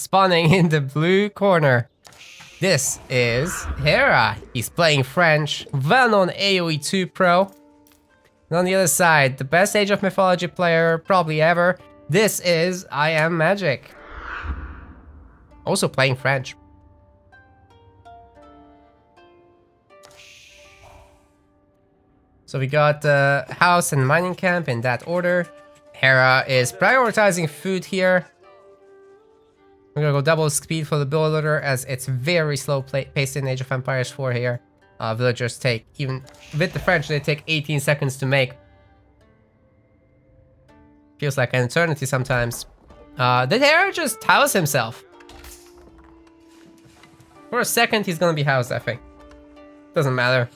spawning in the blue corner. This is Hera. He's playing French, well-known AoE 2 pro. And on the other side, the best Age of Mythology player probably ever. This is I Am Magic. Also playing French. So we got the house and mining camp in that order. Hera is prioritizing food here. We're gonna go double speed for the builder as it's very slow paced in Age of Empires 4 here. Villagers take, even with the French, they take 18 seconds to make. Feels like an eternity sometimes. Did Hera just house himself? For a second, he's gonna be housed, I think. Doesn't matter.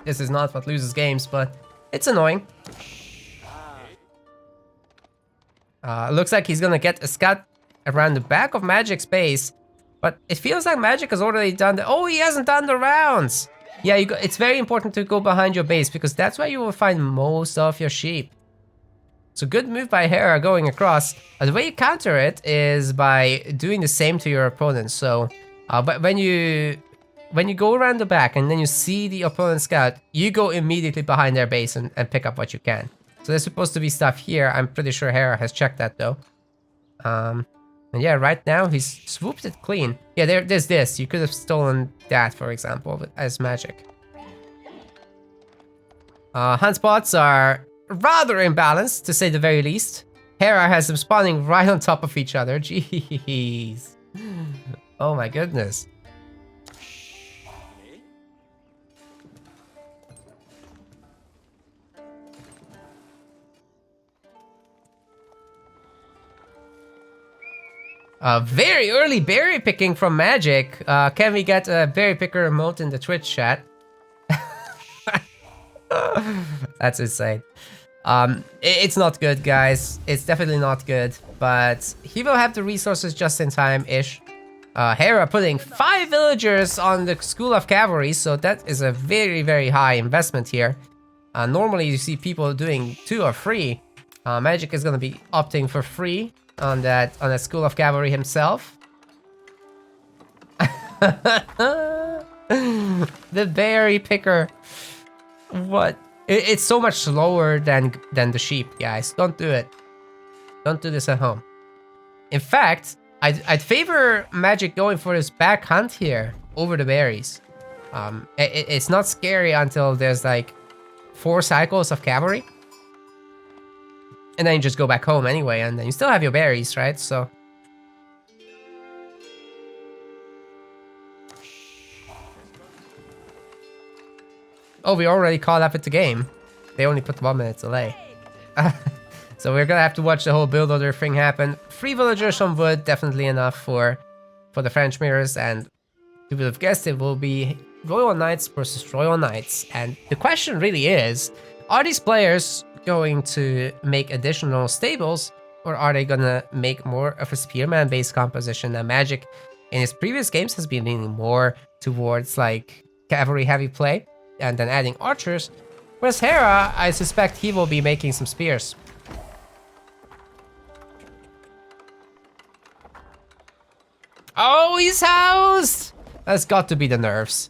This is not what loses games, but it's annoying. Looks like he's gonna get a scout around the back of Magic's base, but it feels like Magic has already done the— oh, he hasn't done the rounds! Yeah, it's very important to go behind your base, because that's where you will find most of your sheep. So good move by Hera going across. The way you counter it is by doing the same to your opponent. So, but when you go around the back and then you see the opponent scout, you go immediately behind their base and pick up what you can. So there's supposed to be stuff here. I'm pretty sure Hera has checked that though. And yeah, right now he's swooped it clean. Yeah, there's this. You could have stolen that, for example, as Magic. Hunt spots are rather imbalanced, to say the very least. Hera has them spawning right on top of each other. Jeez. Oh my goodness. Very early berry picking from Magic. Can we get a berry picker emote in the Twitch chat? That's insane. It's not good, guys. It's definitely not good, but he will have the resources just in time-ish. Hera putting 5 villagers on the School of Cavalry, so that is a very, very high investment here. Normally you see people doing 2 or 3. Magic is gonna be opting for 3 on that School of Cavalry himself. The berry picker. What? It's so much slower than the sheep, guys. Don't do it. Don't do this at home. In fact, I'd favor Magic going for this back hunt here over the berries. It's not scary until there's like 4 cycles of cavalry. And then you just go back home anyway, and then you still have your berries, right? So. Oh, we already caught up with the game. They only put 1 minute delay. So we're gonna have to watch the whole build order thing happen. 3 villagers on wood, definitely enough for the French mirrors, and you would have guessed it will be Royal Knights versus Royal Knights. And the question really is, are these players going to make additional stables, or are they gonna make more of a spearman-based composition? Now, Magic in his previous games has been leaning more towards like cavalry-heavy play, and then adding archers. Whereas Hera, I suspect he will be making some spears. Oh, he's housed! That's got to be the nerfs.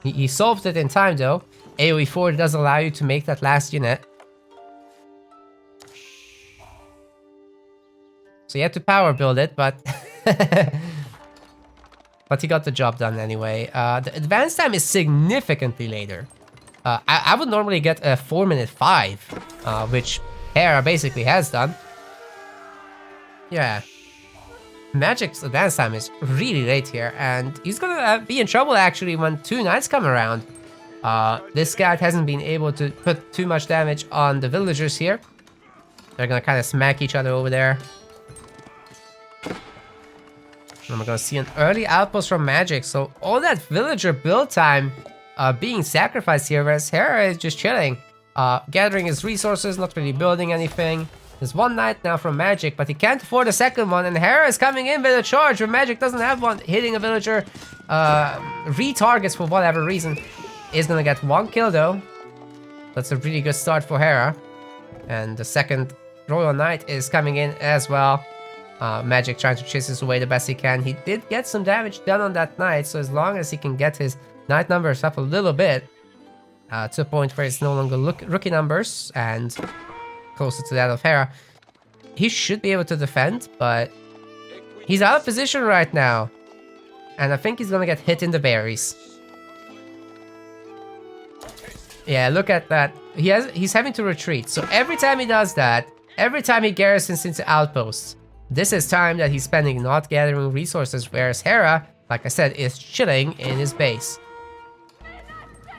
He solved it in time though. AoE 4 does allow you to make that last unit. So you have to power build it, but but he got the job done anyway. The advance time is significantly later. I would normally get a 4-minute 5, which Hera basically has done. Yeah. Magic's advance time is really late here, and he's gonna be in trouble actually when 2 knights come around. This scout hasn't been able to put too much damage on the villagers here. They're gonna kind of smack each other over there. And we're gonna see an early outpost from Magic, so all that villager build time being sacrificed here, whereas Hera is just chilling. Gathering his resources, not really building anything. There's 1 knight now from Magic, but he can't afford a second one, and Hera is coming in with a charge where Magic doesn't have one. Hitting a villager, retargets for whatever reason. Is gonna get 1 kill though. That's a really good start for Hera. And the second Royal Knight is coming in as well. Magic trying to chase his way the best he can. He did get some damage done on that knight, so as long as he can get his knight numbers up a little bit, to a point where it's no longer rookie numbers and closer to that of Hera, he should be able to defend, but he's out of position right now. And I think he's gonna get hit in the berries. Yeah, look at that. He's having to retreat. So every time he does that, every time he garrisons into outposts, this is time that he's spending not gathering resources, whereas Hera, like I said, is chilling in his base.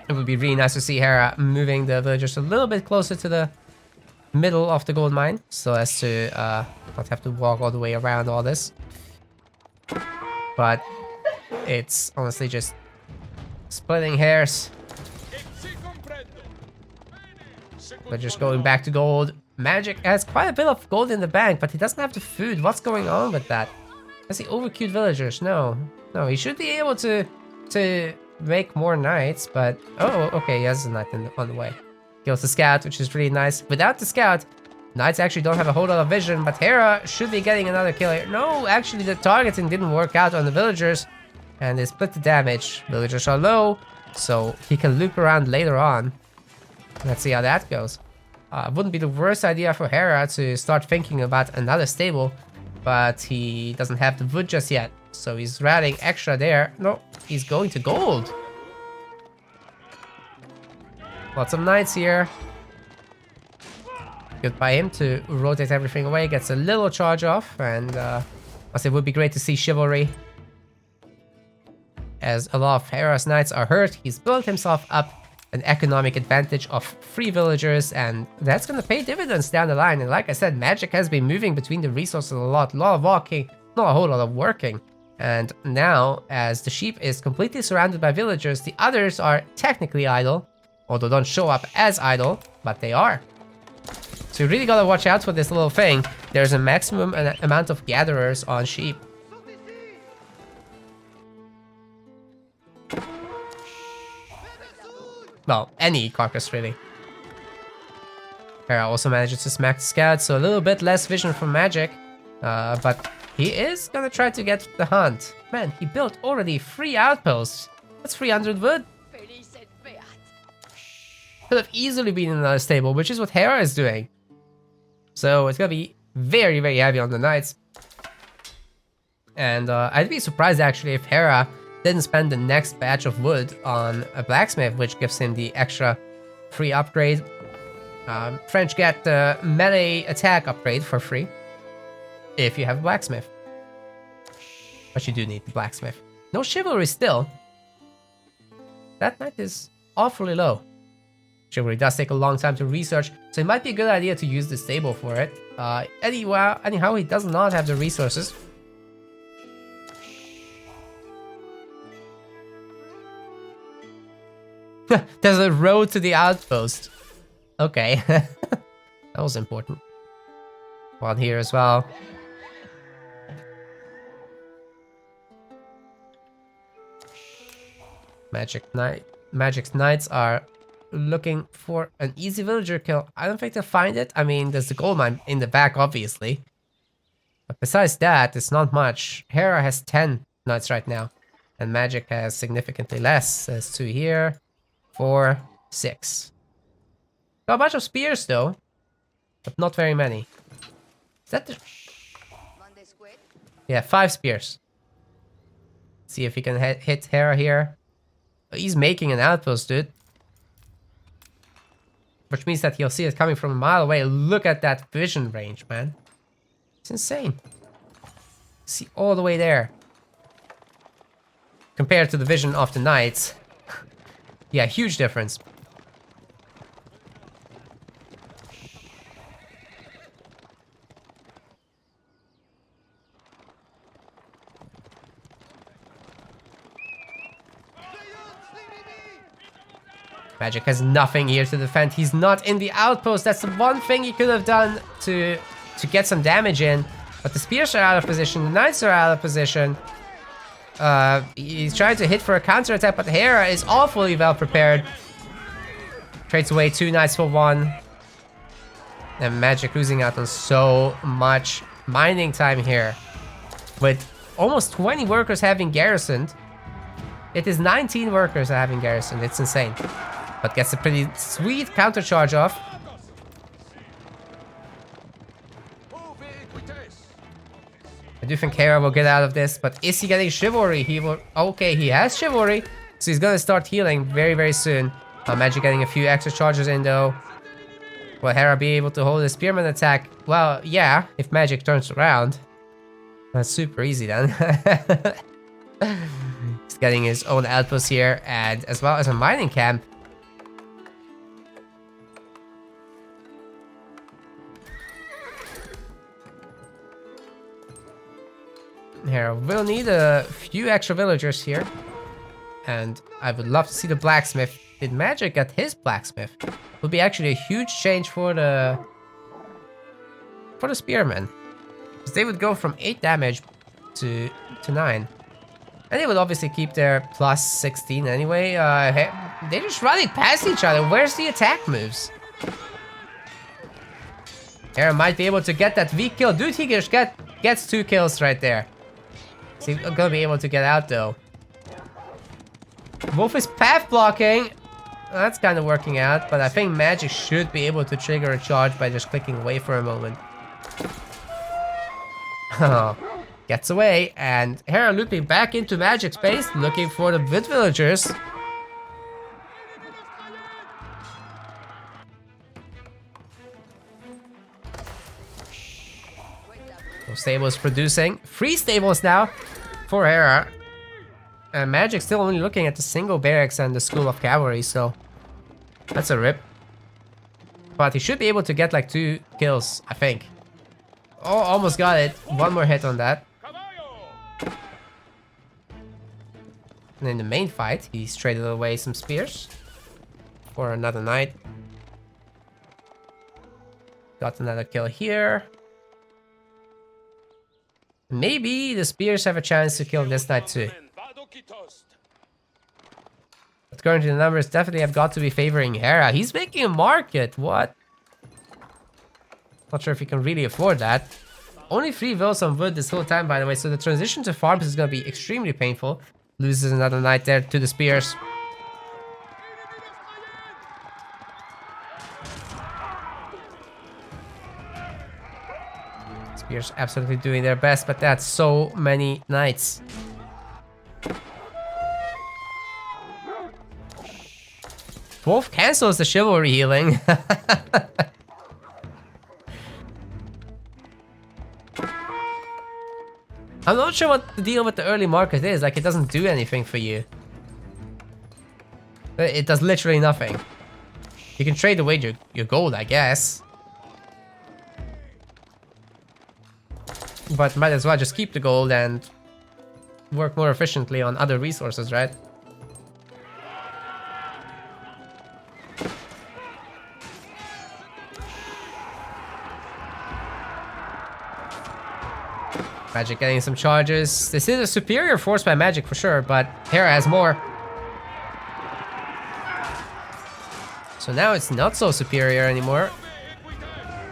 It would be really nice to see Hera moving the villagers a little bit closer to the middle of the gold mine, so as to not have to walk all the way around all this. But it's honestly just splitting hairs. But just going back to gold. Magic has quite a bit of gold in the bank, but he doesn't have the food. What's going on with that? Has he overqueued villagers? No. No, he should be able to make more knights, but... Oh, okay, he has a knight on the way. Kills the scout, which is really nice. Without the scout, knights actually don't have a whole lot of vision, but Hera should be getting another kill here. No, actually the targeting didn't work out on the villagers, and they split the damage. Villagers are low, so he can loop around later on. Let's see how that goes. Wouldn't be the worst idea for Hera to start thinking about another stable, but he doesn't have the wood just yet, so he's ratting extra there. No, he's going to gold. Lots of knights here. Good by him to rotate everything away, gets a little charge off, and I say it would be great to see chivalry. As a lot of Hera's knights are hurt, he's built himself up an economic advantage of 3 villagers, and that's gonna pay dividends down the line. And like I said, magic has been moving between the resources a lot of walking, not a whole lot of working. And now, as the sheep is completely surrounded by villagers, the others are technically idle, although don't show up as idle, but they are. So you really gotta watch out for this little thing. There's a maximum amount of gatherers on sheep. Well, any carcass really. Hera also manages to smack the scout, so a little bit less vision from magic. But he is gonna try to get the hunt. Man, he built already 3 outposts. That's 300 wood. Could have easily been in another stable, which is what Hera is doing. So it's gonna be very, very heavy on the knights. And I'd be surprised actually if Hera didn't spend the next batch of wood on a blacksmith, which gives him the extra free upgrade. French get the melee attack upgrade for free if you have a blacksmith. But you do need the blacksmith. No chivalry still. That knight is awfully low. Chivalry does take a long time to research, so it might be a good idea to use the stable for it. Anyhow, he does not have the resources. There's a road to the outpost. Okay. That was important. One here as well. Magic's knights are looking for an easy villager kill. I don't think they'll find it. I mean, there's the gold mine in the back, obviously. But besides that, it's not much. Hera has 10 knights right now. And Magic has significantly less. There's 2 here. 4, 6. Got a bunch of spears though, but not very many. Is that the... Yeah, 5 spears. See if he can hit Hera here. He's making an outpost, dude. Which means that he'll see it coming from a mile away. Look at that vision range, man. It's insane. See all the way there. Compared to the vision of the knights. Yeah, huge difference. Magic has nothing here to defend. He's not in the outpost. That's the one thing he could have done to get some damage in. But the spears are out of position. The knights are out of position. He's trying to hit for a counter attack, but Hera is awfully well prepared. Trades away 2 knights for 1. And Magic losing out on so much mining time here. With almost 20 workers having garrisoned. It is 19 workers having garrisoned. It's insane. But gets a pretty sweet counter charge off. I do think Hera will get out of this, but is he getting chivalry? He will. Okay, he has chivalry, so he's gonna start healing very, very soon. Magic getting a few extra charges in though. Will Hera be able to hold a spearman attack? Well, yeah, if Magic turns around. That's super easy then. He's getting his own outpost here, and as well as a mining camp. Here, we'll need a few extra villagers here. And I would love to see the blacksmith. Did Magic get his blacksmith? Would be actually a huge change for the spearmen. Because they would go from 8 damage to 9. And they would obviously keep their plus 16 anyway. They're just running past each other. Where's the attack moves? Hera might be able to get that weak kill. Dude, he just gets 2 kills right there. He's gonna be able to get out though. Wolf is path blocking. That's kind of working out, but I think Magic should be able to trigger a charge by just clicking away for a moment. Gets away, and Hera looping back into Magic space, looking for the wood villagers. So stables producing. 3 stables now for Hera. And Magic still only looking at the single barracks and the school of cavalry, so that's a rip. But he should be able to get like 2 kills, I think. Oh, almost got it. 1 more hit on that. And in the main fight, he's traded away some spears for another knight. Got another kill here. Maybe the spears have a chance to kill this knight too. But currently the numbers definitely have got to be favoring Hera. He's making a market, what? Not sure if he can really afford that. Only 3 vills on wood this whole time, by the way, so the transition to farms is going to be extremely painful. Loses another knight there to the spears. Spears absolutely doing their best, but that's so many knights. Wolf cancels the chivalry healing. I'm not sure what the deal with the early market is. Like, it doesn't do anything for you. It does literally nothing. You can trade away your gold, I guess. But might as well just keep the gold and work more efficiently on other resources, right? Magic getting some charges. This is a superior force by Magic for sure, but Hera has more. So now it's not so superior anymore.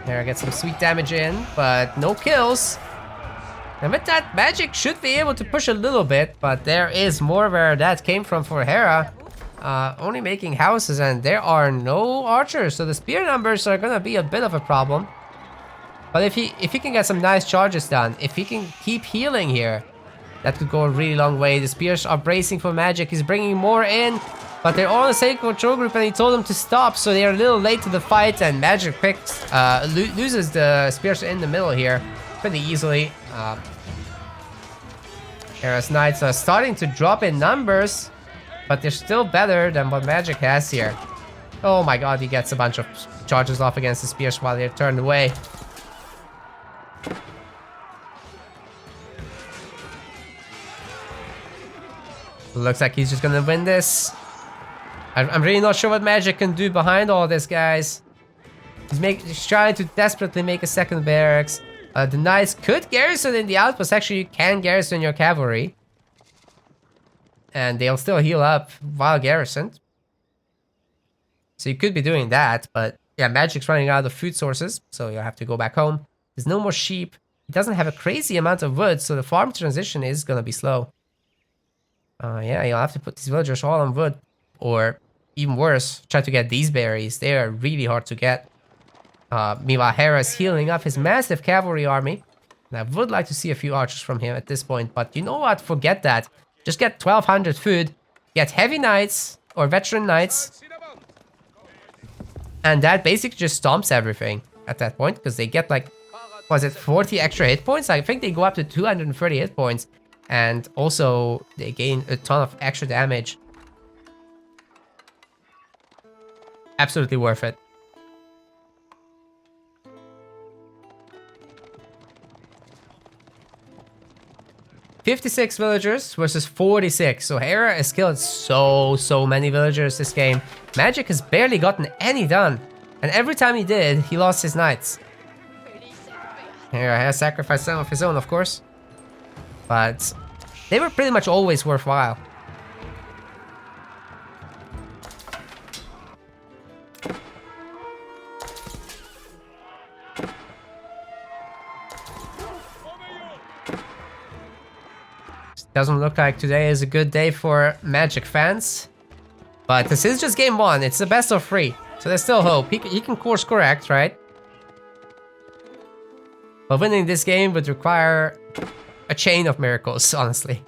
Hera gets some sweet damage in, but no kills. And with that, Magic should be able to push a little bit, but there is more where that came from for Hera. Only making houses, and there are no archers, so the spear numbers are gonna be a bit of a problem. But if he can get some nice charges done, if he can keep healing here, that could go a really long way. The spears are bracing for Magic. He's bringing more in, but they're all in the same control group, and he told them to stop, so they're a little late to the fight, and Magic loses the spears in the middle here pretty easily. Hera's knights are starting to drop in numbers, but they're still better than what Magic has here. Oh my god, he gets a bunch of charges off against the spears while they're turned away. Looks like he's just gonna win this. I'm really not sure what Magic can do behind all this, guys. He's trying to desperately make a second barracks. The knights could garrison in the outpost. Actually, you can garrison your cavalry. And they'll still heal up while garrisoned. So you could be doing that, but yeah, Magic's running out of food sources, so you'll have to go back home. There's no more sheep. He doesn't have a crazy amount of wood, so the farm transition is gonna be slow. Yeah, you'll have to put these villagers all on wood. Or even worse, try to get these berries. They are really hard to get. Meanwhile, Hera is healing up his massive cavalry army. And I would like to see a few archers from him at this point. But you know what? Forget that. Just get 1200 food. Get heavy knights or veteran knights. And that basically just stomps everything at that point. Because they get like, was it 40 extra hit points? I think they go up to 230 hit points. And also they gain a ton of extra damage. Absolutely worth it. "56 villagers versus 46. So Hera has killed so many villagers this game. Magic has barely gotten any done. And every time he did, he lost his knights. Hera has sacrificed some of his own, of course. But they were pretty much always worthwhile. Doesn't look like today is a good day for Magic fans. But this is just game 1. It's the best of 3. So there's still hope. He can course correct, right? But winning this game would require a chain of miracles, honestly.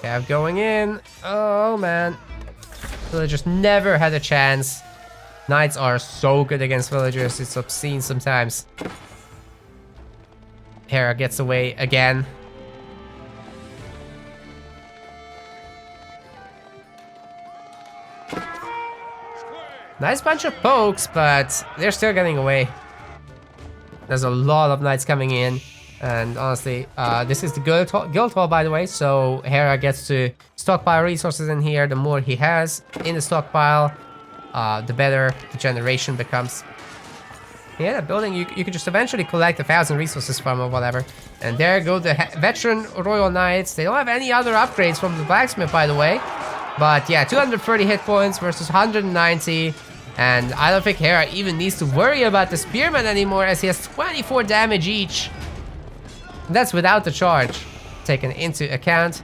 Cav going in. Oh man. Villagers never had a chance. Knights are so good against villagers, it's obscene sometimes. Hera gets away again. Nice bunch of pokes, but they're still getting away. There's a lot of knights coming in. And honestly, this is the guild hall, by the way, so Hera gets to stockpile resources in here. The more he has in the stockpile, the better the generation becomes. Yeah, that building, you could just eventually collect 1,000 resources from or whatever. And there go the veteran royal knights. They don't have any other upgrades from the blacksmith, by the way. But yeah, 230 hit points versus 190. And I don't think Hera even needs to worry about the spearmen anymore, as he has 24 damage each. That's without the charge taken into account.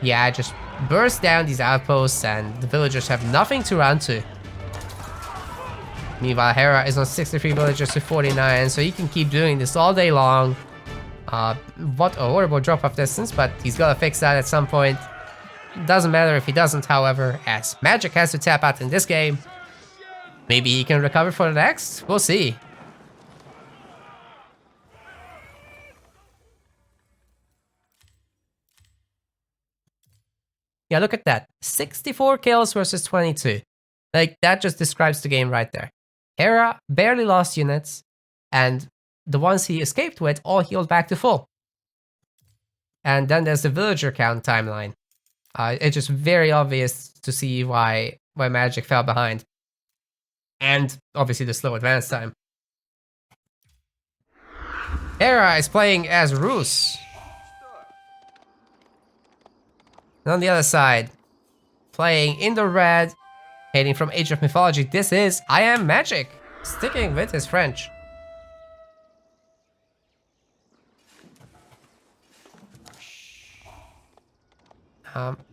Yeah, just burst down these outposts and the villagers have nothing to run to. Meanwhile, Hera is on 63 villagers to 49, so he can keep doing this all day long. What a horrible drop-off distance, but he's gotta fix that at some point. Doesn't matter if he doesn't, however, as Magic has to tap out in this game. Maybe he can recover for the next? We'll see. Yeah, look at that. 64 kills versus 22. Like, that just describes the game right there. Hera barely lost units, and the ones he escaped with all healed back to full. And then there's the villager count timeline. It's just very obvious to see why Magic fell behind. And obviously the slow advance time. Hera is playing as Roos. And on the other side, playing in the red, hating from Age of Mythology, this is I Am Magic, sticking with his French.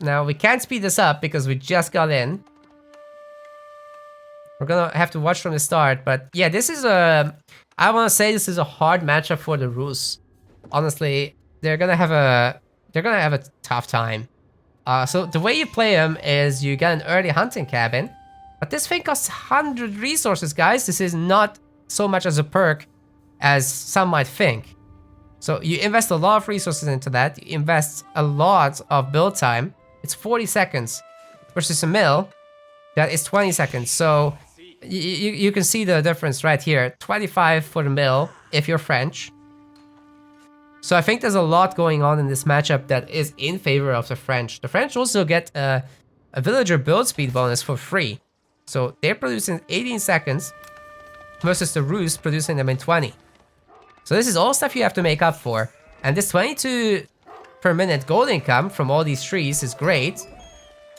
Now we can't speed this up because we just got in. We're gonna have to watch from the start, but yeah, this is I want to say this is a hard matchup for the Roos. Honestly, they're gonna have a tough time. So the way you play them is you get an early hunting cabin, but this thing costs 100 resources, guys. This is not so much as a perk as some might think. So you invest a lot of resources into that. You invest a lot of build time. It's 40 seconds versus a mill that is 20 seconds. So you can see the difference right here. 25 for the mill if you're French. So I think there's a lot going on in this matchup that is in favor of the French. The French also get a villager build speed bonus for free. So they're producing 18 seconds versus the Roos producing them in 20. So this is all stuff you have to make up for. And this 22% per minute gold income from all these trees is great.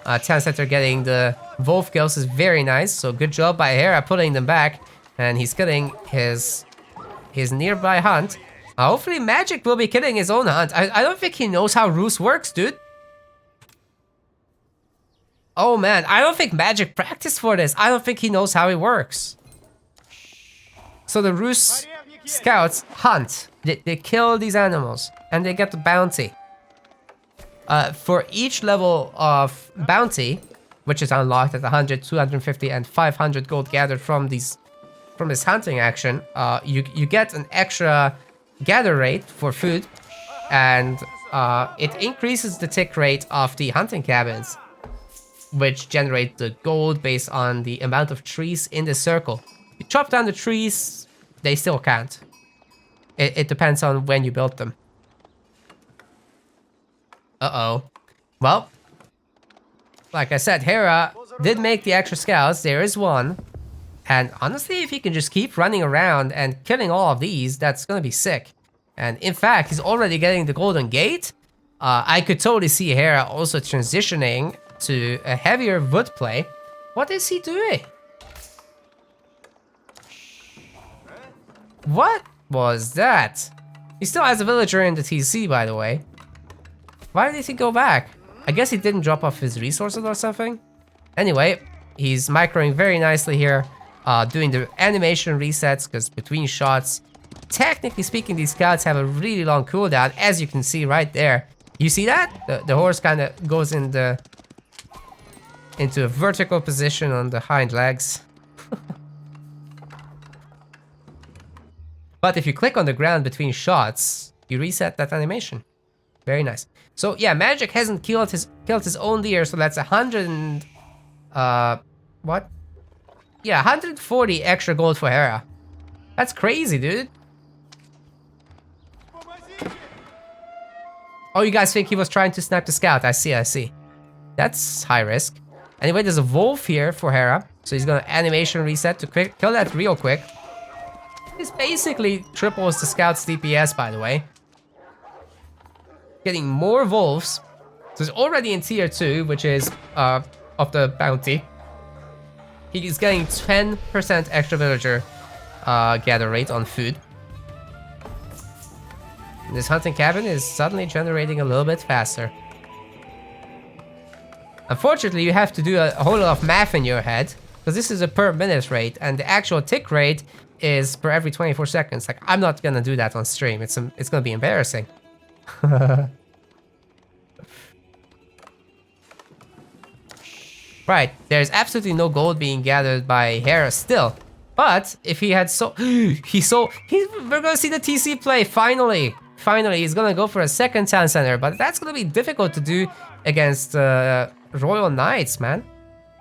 Town center getting the wolf kills is very nice, so good job by Hera putting them back, and he's killing his nearby hunt. Hopefully Magic will be killing his own hunt. I don't think he knows how Ruse works, dude. Oh man, I don't think Magic practiced for this. I don't think he knows how it works. So the Ruse scouts hunt. They kill these animals, and they get the bounty. For each level of bounty, which is unlocked at 100, 250, and 500 gold gathered from this hunting action, you get an extra gather rate for food, and it increases the tick rate of the hunting cabins, which generate the gold based on the amount of trees in the circle. You chop down the trees, they still can't. It depends on when you build them. Uh-oh. Well, like I said, Hera did make the extra scouts. There is one. And honestly, if he can just keep running around and killing all of these, that's gonna be sick. And in fact, he's already getting the golden gate. I could totally see Hera also transitioning to a heavier wood play. What is he doing? What was that? He still has a villager in the TC, by the way. Why did he go back? I guess he didn't drop off his resources or something. Anyway, he's microing very nicely here, doing the animation resets, because between shots, technically speaking, these scouts have a really long cooldown, as you can see right there. You see that? The horse kind of goes into a vertical position on the hind legs. But if you click on the ground between shots, you reset that animation. Very nice. So yeah, Magic hasn't killed his own deer, so that's 100 and what? Yeah, 140 extra gold for Hera. That's crazy, dude. Oh, you guys think he was trying to snipe the scout? I see. That's high risk. Anyway, there's a wolf here for Hera, so he's gonna animation reset to kill that real quick. This basically triples the scout's DPS, by the way. Getting more wolves. So he's already in tier 2, which is of the bounty. He's getting 10% extra villager gather rate on food. And this hunting cabin is suddenly generating a little bit faster. Unfortunately, you have to do a whole lot of math in your head, because this is a per minute rate, and the actual tick rate is per every 24 seconds. Like, I'm not gonna do that on stream. It's gonna be embarrassing. Right, there's absolutely no gold being gathered by Hera still. But if he had we're gonna see the TC play finally. Finally, he's gonna go for a second town center, but that's gonna be difficult to do against Royal Knights, man.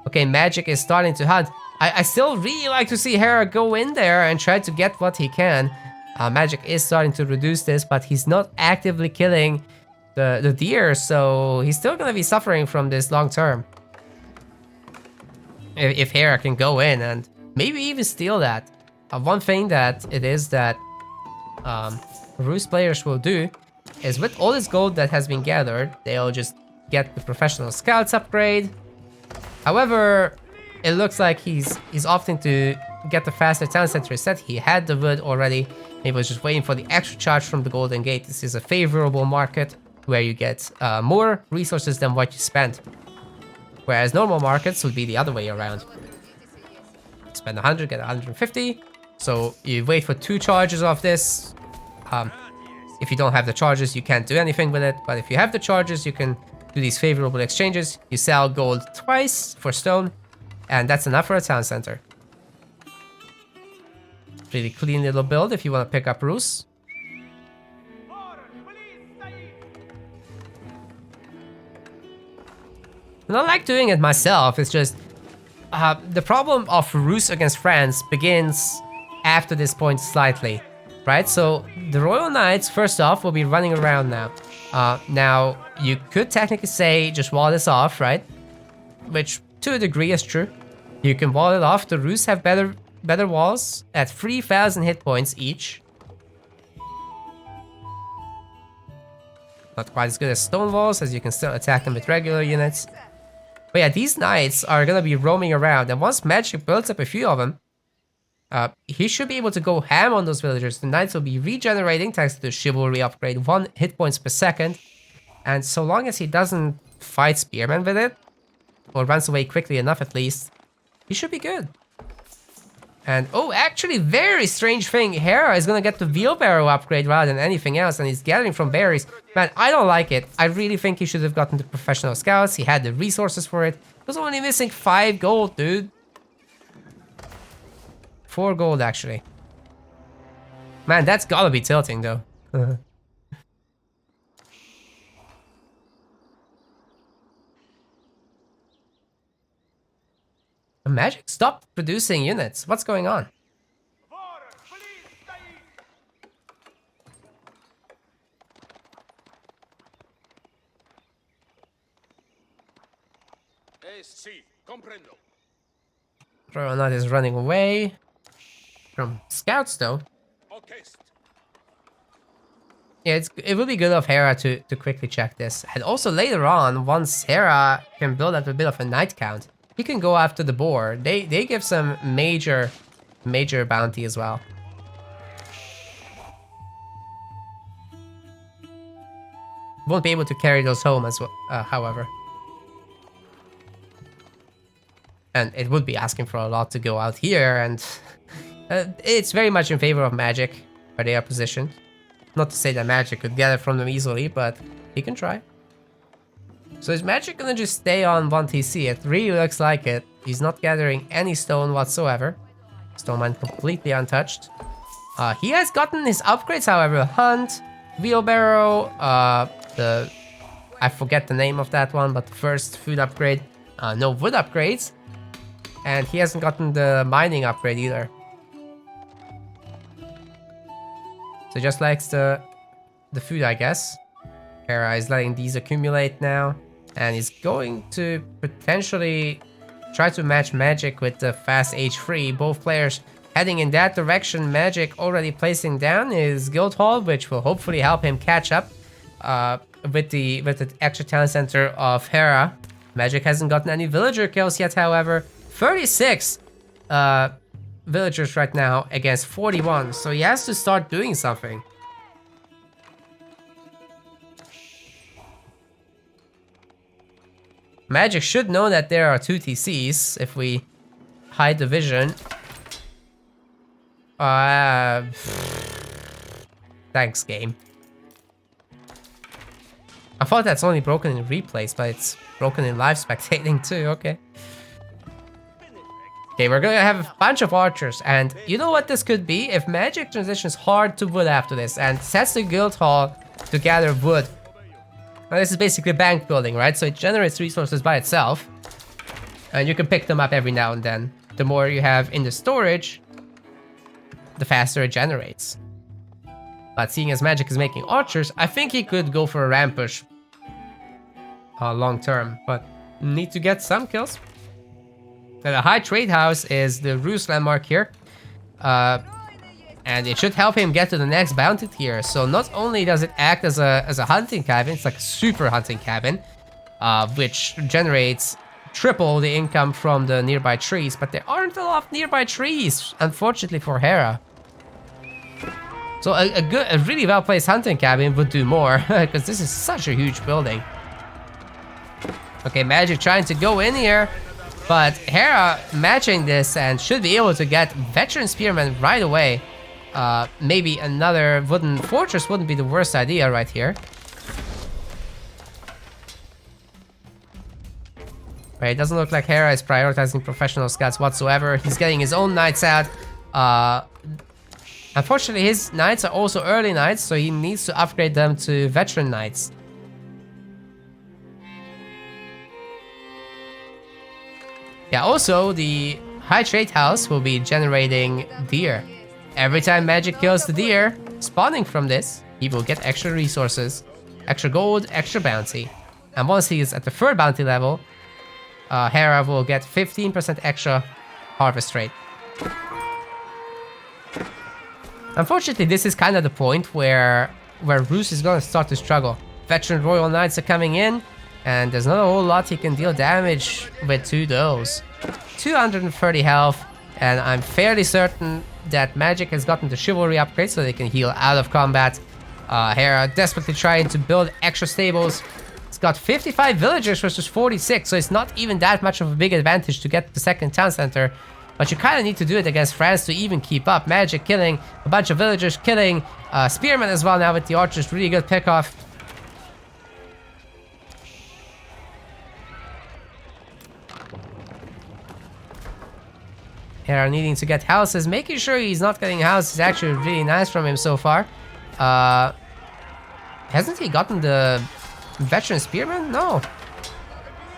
Okay, Magic is starting to hunt. I still really like to see Hera go in there and try to get what he can. Magic is starting to reduce this, but he's not actively killing the deer, so he's still gonna be suffering from this long term. If Hera can go in and maybe even steal that. One thing that it is that Ruse players will do is, with all this gold that has been gathered, they'll just get the professional scouts upgrade. However, it looks like he's opting to get the faster town center reset. He had the wood already. He was just waiting for the extra charge from the golden gate. This is a favorable market where you get more resources than what you spend. Whereas normal markets would be the other way around. Spend 100, get 150. So you wait for 2 charges of this. If you don't have the charges, you can't do anything with it. But if you have the charges, you can do these favorable exchanges. You sell gold twice for stone, and that's enough for a town center. Really clean little build if you want to pick up Ruse. And I like doing it myself. It's just the problem of Ruse against France begins after this point slightly, right? So the Royal Knights, first off, will be running around now. Now, you could technically say just wall this off, right? Which, to a degree, is true. You can wall it off. The Ruse have better walls at 3,000 hit points each. Not quite as good as stone walls, as you can still attack them with regular units. But yeah, these knights are gonna be roaming around, and once magic builds up a few of them, he should be able to go ham on those villagers. The knights will be regenerating thanks to the chivalry upgrade, 1 hit points per second. And so long as he doesn't fight spearmen with it, or runs away quickly enough at least, he should be good. And oh, actually, very strange thing. Hera is gonna get the wheelbarrow upgrade rather than anything else, and he's gathering from berries. Man, I don't like it. I really think he should have gotten the professional scouts. He had the resources for it. He was only missing 5 gold, dude. 4 gold, actually. Man, that's gotta be tilting, though. Magic stopped producing units. What's going on? Ronald is running away from scouts, though. Yeah, it would be good of Hera to quickly check this. And also later on, once Hera can build up a bit of a knight count, he can go after the boar. They give some major bounty as well. Won't be able to carry those home as well, however. And it would be asking for a lot to go out here, and it's very much in favor of magic where they are positioned. Not to say that magic could get it from them easily, but he can try. So is magic gonna just stay on 1 TC? It really looks like it. He's not gathering any stone whatsoever. Stone mine completely untouched. He has gotten his upgrades, however. Hunt, wheelbarrow, I forget the name of that one, but the first food upgrade. No wood upgrades. And he hasn't gotten the mining upgrade either. So just likes the food, I guess. Hera is letting these accumulate now. And he's going to potentially try to match Magic with the fast H3. Both players heading in that direction. Magic already placing down his guild hall, which will hopefully help him catch up with the extra talent center of Hera. Magic hasn't gotten any villager kills yet, however. 36 villagers right now against 41, so he has to start doing something. Magic should know that there are 2 TCs if we hide the vision. Thanks, game. I thought that's only broken in replays, but it's broken in live spectating too, okay. Okay, we're gonna have a bunch of archers, and you know what this could be? If Magic transitions hard to wood after this and sets the guild hall to gather wood. Now this is basically bank building, right? So it generates resources by itself, and you can pick them up every now and then. The more you have in the storage, the faster it generates. But seeing as Magic is making archers, I think he could go for a ramp push long term, but need to get some kills. Now, the High Trade House is the Ruse landmark here, and it should help him get to the next bounty tier. So not only does it act as a hunting cabin, it's like a super hunting cabin, which generates triple the income from the nearby trees, but there aren't a lot of nearby trees, unfortunately for Hera. So a really well-placed hunting cabin would do more, because this is such a huge building. Okay, Magic trying to go in here, but Hera matching this and should be able to get veteran spearmen right away. Maybe another wooden fortress wouldn't be the worst idea right here. Right, it doesn't look like Hera is prioritizing professional scouts whatsoever. He's getting his own knights out. Unfortunately, his knights are also early knights, so he needs to upgrade them to veteran knights. Yeah, also, the High Trade House will be generating deer. Every time Magic kills the deer, spawning from this, he will get extra resources, extra gold, extra bounty. And once he is at the 3rd bounty level, Hera will get 15% extra harvest rate. Unfortunately, this is kind of the point where Ruse is going to start to struggle. Veteran Royal Knights are coming in, and there's not a whole lot he can deal damage with to those. 230 health, and I'm fairly certain that Magic has gotten the Chivalry upgrade so they can heal out of combat. Hera desperately trying to build extra stables. It's got 55 villagers versus 46, so it's not even that much of a big advantage to get the second town center. But you kind of need to do it against France to even keep up. Magic killing a bunch of villagers, killing spearmen as well now with the archers. Really good pick off. Hera needing to get houses. Making sure he's not getting houses is actually really nice from him so far. Hasn't he gotten the veteran spearman? No.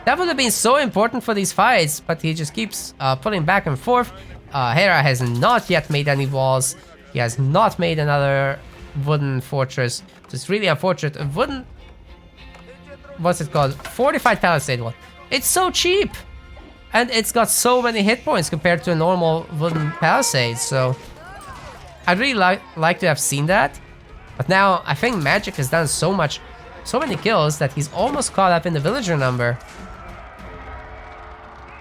That would have been so important for these fights, but he just keeps pulling back and forth. Hera has not yet made any walls. He has not made another wooden fortress. So it's really unfortunate. A wooden... What's it called? Fortified palisade one. It's so cheap! And it's got so many hit points compared to a normal wooden palisade, so... I'd really like to have seen that. But now, I think Magic has done so many kills that he's almost caught up in the villager number.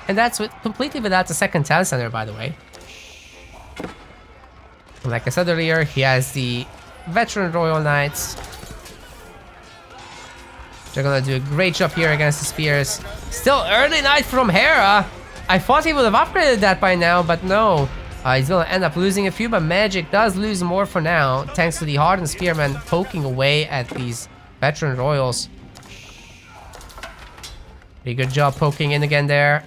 And that's completely without the second town center, by the way. Like I said earlier, he has the veteran Royal Knights. They're gonna do a great job here against the spears. Still early knight from Hera. I thought he would have upgraded that by now, but no. He's gonna end up losing a few, but Magic does lose more for now, thanks to the hardened spearmen poking away at these veteran royals. Pretty good job poking in again there.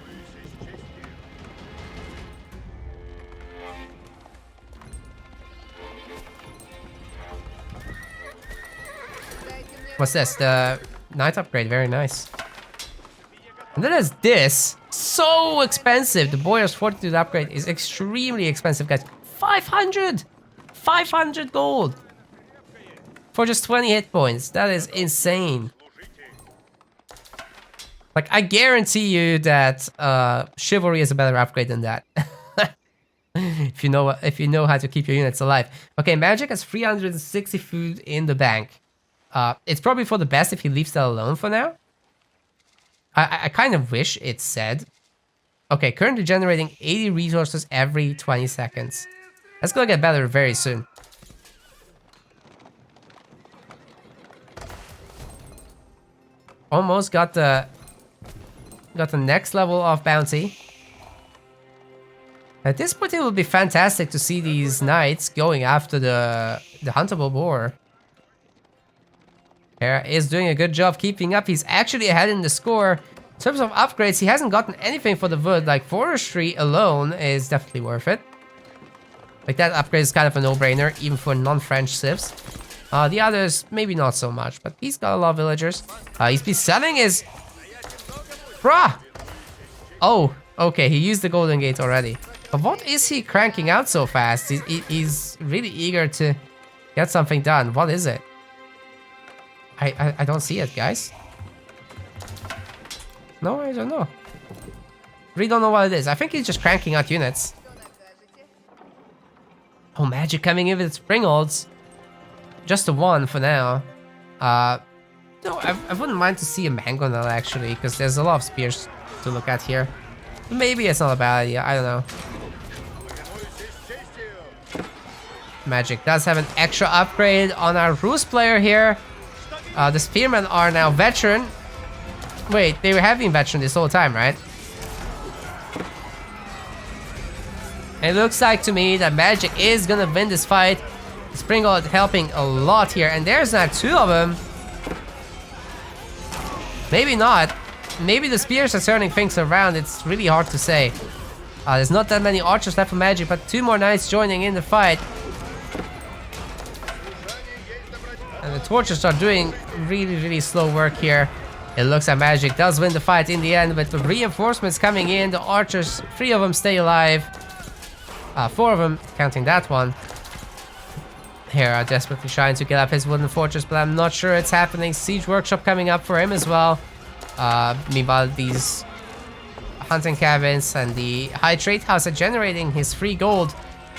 What's this? The knight upgrade, very nice. And then there's this. So expensive. The Boyar's Fortitude upgrade is extremely expensive, guys. 500! 500 gold! For just 20 hit points. That is insane. Like, I guarantee you that Chivalry is a better upgrade than that. if you know how to keep your units alive. Okay, Magic has 360 food in the bank. It's probably for the best if he leaves that alone for now. I kind of wish it said. Okay, currently generating 80 resources every 20 seconds. That's gonna get better very soon. Almost got the next level of bounty. At this point, it would be fantastic to see these knights going after the huntable boar. Hera is doing a good job keeping up. He's actually ahead in the score. In terms of upgrades, he hasn't gotten anything for the wood. Like, forestry alone is definitely worth it. Like, that upgrade is kind of a no-brainer, even for non-French civs. The others, maybe not so much, but he's got a lot of villagers. He's been selling his... Bruh! Oh, okay, he used the Golden Gate already. But what is he cranking out so fast? He's really eager to get something done. What is it? I don't see it, guys. No, I don't know. Really don't know what it is. I think he's just cranking out units. Oh, Magic coming in with Springolds. Just the one for now. No, I wouldn't mind to see a Mangonel actually, because there's a lot of spears to look at here. Maybe it's not a bad idea, I don't know. Magic does have an extra upgrade on our Rus player here. The spearmen are now veteran. Wait, they have been veteran this whole time, right? It looks like to me that Magic is gonna win this fight. Springald helping a lot here, and there's now two of them. Maybe not. Maybe the spears are turning things around. It's really hard to say. There's not that many archers left for Magic, but two more knights joining in the fight. And the torches are doing really slow work here. It looks like Magic does win the fight in the end, with the reinforcements coming in. The archers, 3 of them stay alive. 4 of them, counting that one. Hera desperately trying to get up his wooden fortress, but I'm not sure it's happening. Siege Workshop coming up for him as well. Meanwhile, these hunting cabins and the high trade house are generating his free gold.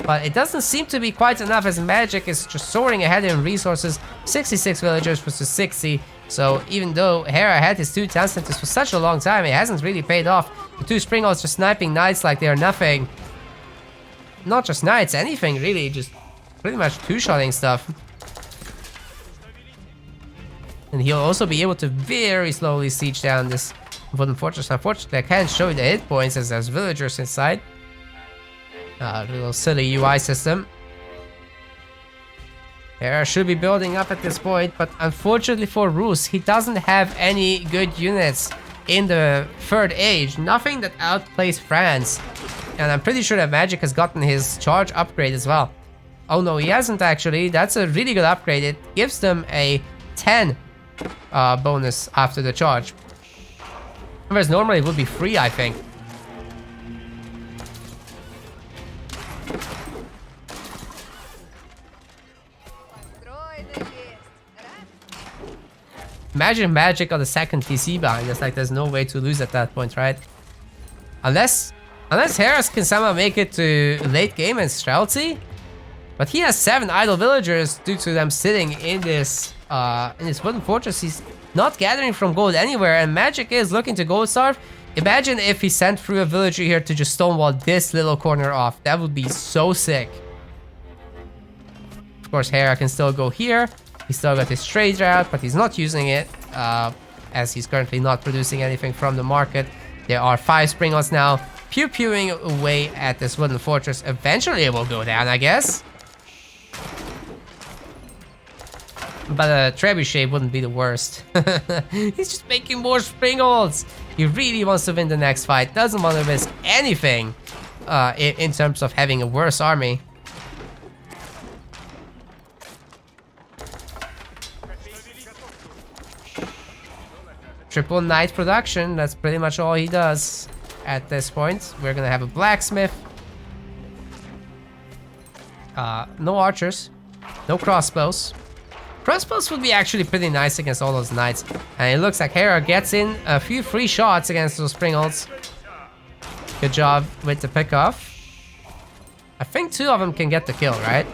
But it doesn't seem to be quite enough, as Magic is just soaring ahead in resources. 66 villagers versus 60. So even though Hera had his 2 town centers for such a long time, it hasn't really paid off. The 2 Springhalds just sniping knights like they are nothing. Not just knights, anything really, just pretty much 2-shotting stuff. And he'll also be able to very slowly siege down this wooden fortress. Unfortunately, I can't show you the hit points as there's villagers inside. Little silly UI system. Hera should be building up at this point, but unfortunately for Rus, he doesn't have any good units in the 3rd age. Nothing that outplays France. And I'm pretty sure that Magic has gotten his charge upgrade as well. Oh no, he hasn't actually. That's a really good upgrade. It gives them a 10 bonus after the charge. Whereas normally it would be free, I think. Imagine Magic on the 2nd TC behind us, like there's no way to lose at that point, right? Unless Hera can somehow make it to late game and Streltsy. But he has 7 idle villagers due to them sitting in this wooden fortress. He's not gathering from gold anywhere, and Magic is looking to gold starve. Imagine if he sent through a villager here to just stonewall this little corner off. That would be so sick. Of course, Hera can still go here. He's still got his trade route, but he's not using it as he's currently not producing anything from the market. There are 5 Springhalds now, pew-pewing away at this wooden fortress. Eventually it will go down, I guess. But a trebuchet wouldn't be the worst. He's just making more Springhalds. He really wants to win the next fight. Doesn't want to risk anything in terms of having a worse army. Triple knight production, that's pretty much all he does at this point. We're gonna have a blacksmith. No archers. No crossbows. Crossbows would be actually pretty nice against all those knights. And it looks like Hera gets in a few free shots against those Springhalds. Good job with the pickoff. I think 2 of them can get the kill, right?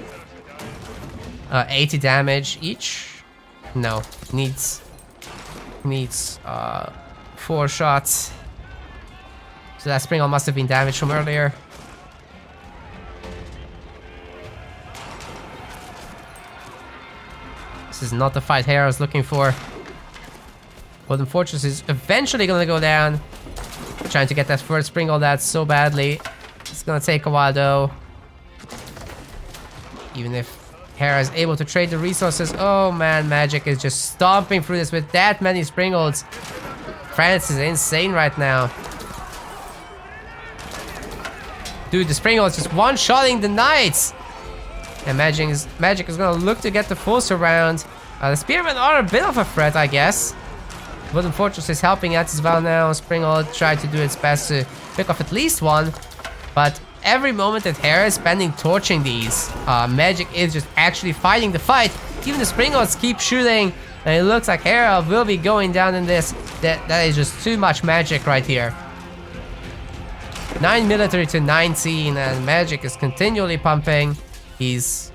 80 damage each. No, needs 4 shots. So that Springhald must have been damaged from earlier. This is not the fight Hera is looking for. Wooden Fortress is eventually gonna go down. Trying to get that first Springhald out so badly. It's gonna take a while though. Even if Hera is able to trade the resources. Oh man, Magic is just stomping through this with that many Springhalds. France is insane right now. Dude, the Springhold is just one-shotting the knights. And Magic is gonna look to get the full surround. The Spearmen are a bit of a threat, I guess. Wooden Fortress is helping out as well now. Springhold tried to do its best to pick off at least one. But every moment that Hera is spending torching these, Magic is just actually fighting the fight. Even the Springholds keep shooting. And it looks like Hera will be going down in this. That is just too much Magic right here. 9 military to 19, and Magic is continually pumping. He's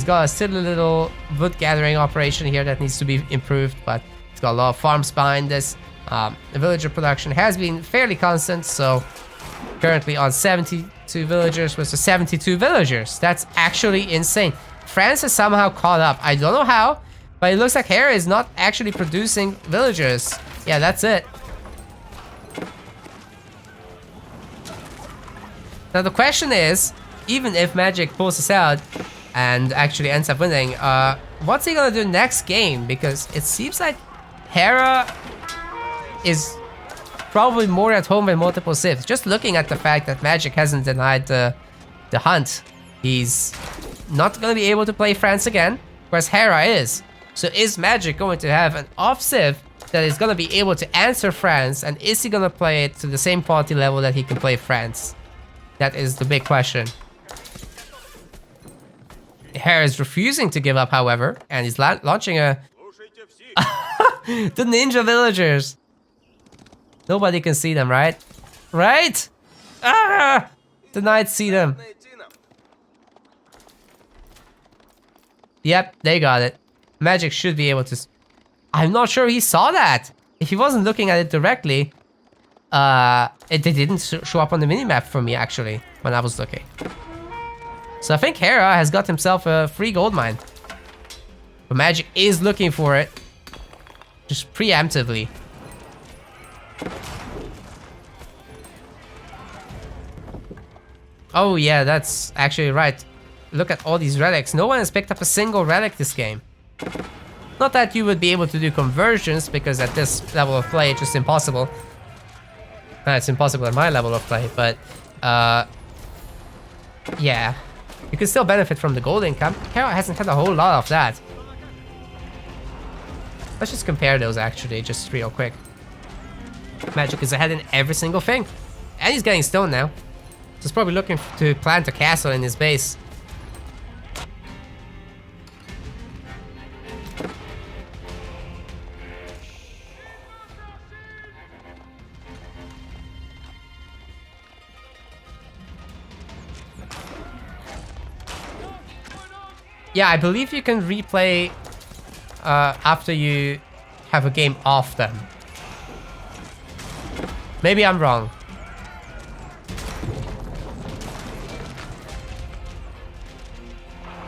got still a little wood gathering operation here that needs to be improved, but he's got a lot of farms behind this. The villager production has been fairly constant, so currently on 72 villagers versus 72 villagers. That's actually insane. France has somehow caught up. I don't know how, but it looks like Hera is not actually producing villagers. Yeah, that's it. Now the question is, even if Magic pulls this out and actually ends up winning, what's he gonna do next game? Because it seems like Hera is probably more at home with multiple civs. Just looking at the fact that Magic hasn't denied the hunt, he's not gonna be able to play France again, whereas Hera is. So is Magic going to have an off civ that is gonna be able to answer France, and is he gonna play it to the same quality level that he can play France? That is the big question. Hera is refusing to give up, however, and he's launching a... the ninja villagers. Nobody can see them, right? Right? Ah! The knights see them. Yep, they got it. Magic should be able to I'm not sure he saw that. If he wasn't looking at it directly, it didn't show up on the minimap for me, actually, when I was looking. So I think Hera has got himself a free gold mine. But Magic is looking for it. Just preemptively. Oh yeah, that's actually right. Look at all these relics. No one has picked up a single relic this game. Not that you would be able to do conversions, because at this level of play, it's just impossible. It's impossible at my level of play, but yeah. You can still benefit from the gold income. Hera hasn't had a whole lot of that. Let's just compare those actually, just real quick. Magic is ahead in every single thing. And he's getting stone now. So he's probably looking to plant a castle in his base. Yeah, I believe you can replay after you have a game off them. Maybe I'm wrong.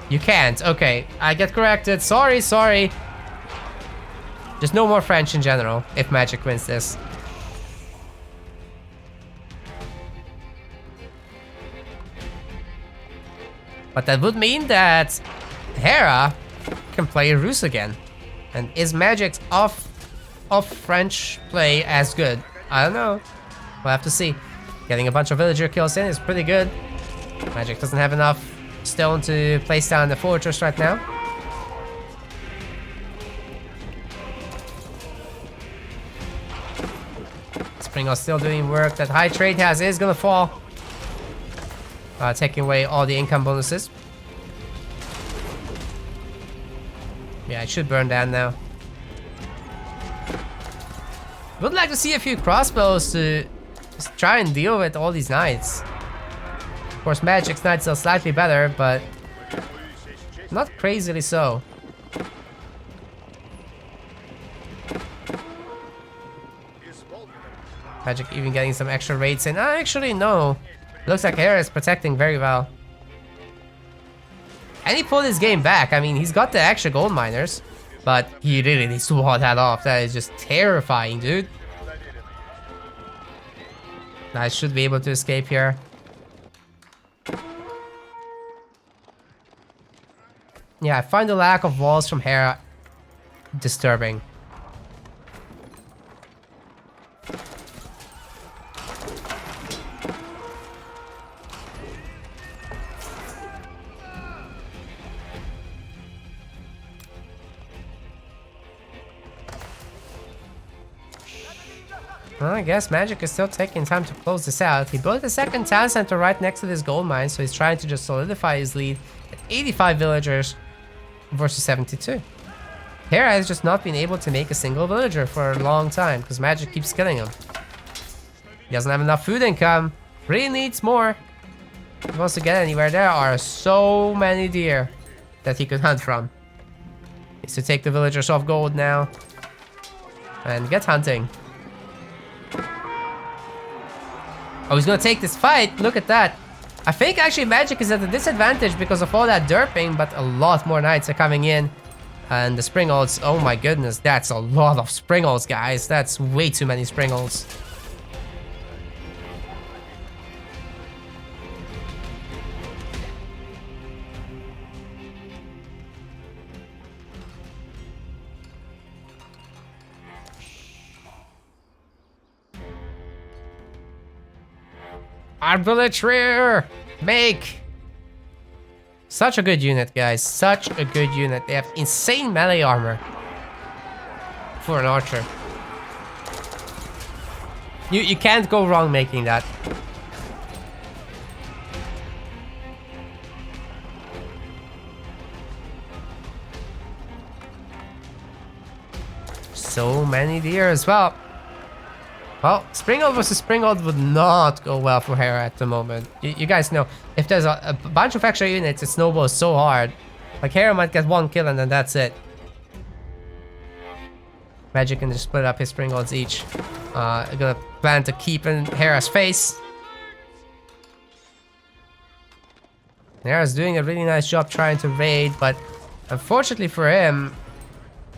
You can't. Okay, I get corrected. Sorry, sorry. Just no more French in general if Magic wins this. But that would mean that Hera can play Rus again. And is Magic's off French play as good? I don't know. We'll have to see. Getting a bunch of villager kills in is pretty good. Magic doesn't have enough stone to place down the fortress right now. Springle's still doing work. That high trade house is gonna fall. Taking away all the income bonuses. Yeah, it should burn down now. Would like to see a few crossbows to just try and deal with all these knights. Of course, Magic's knights are slightly better, but not crazily so. Magic even getting some extra raids in. Actually, no. Looks like Hera is protecting very well. And he pulled his game back. I mean, he's got the extra gold miners, but he really needs to wall that off. That is just terrifying, dude. I should be able to escape here. Yeah, I find the lack of walls from Hera disturbing. Well, I guess Magic is still taking time to close this out. He built a second town center right next to this gold mine, so he's trying to just solidify his lead at 85 villagers versus 72. Hera has just not been able to make a single villager for a long time because Magic keeps killing him. He doesn't have enough food income. Really needs more. If he wants to get anywhere, there are so many deer that he could hunt from. He needs to take the villagers off gold now and get hunting. Oh, he's gonna take this fight. Look at that. I think actually Magic is at a disadvantage because of all that derping, but a lot more knights are coming in. And the Springolds, oh my goodness, that's a lot of Springolds, guys. That's way too many Springolds. Arbitrator! Make! Such a good unit, guys. Such a good unit. They have insane melee armor for an archer. You can't go wrong making that. So many deer as well. Well, Springold versus Springold would not go well for Hera at the moment. You guys know, if there's a bunch of extra units, it snowballs so hard. Like, Hera might get one kill and then that's it. Magic can just split up his Pringles each. Gonna plan to keep in Hera's face. Hera's doing a really nice job trying to raid, but unfortunately for him,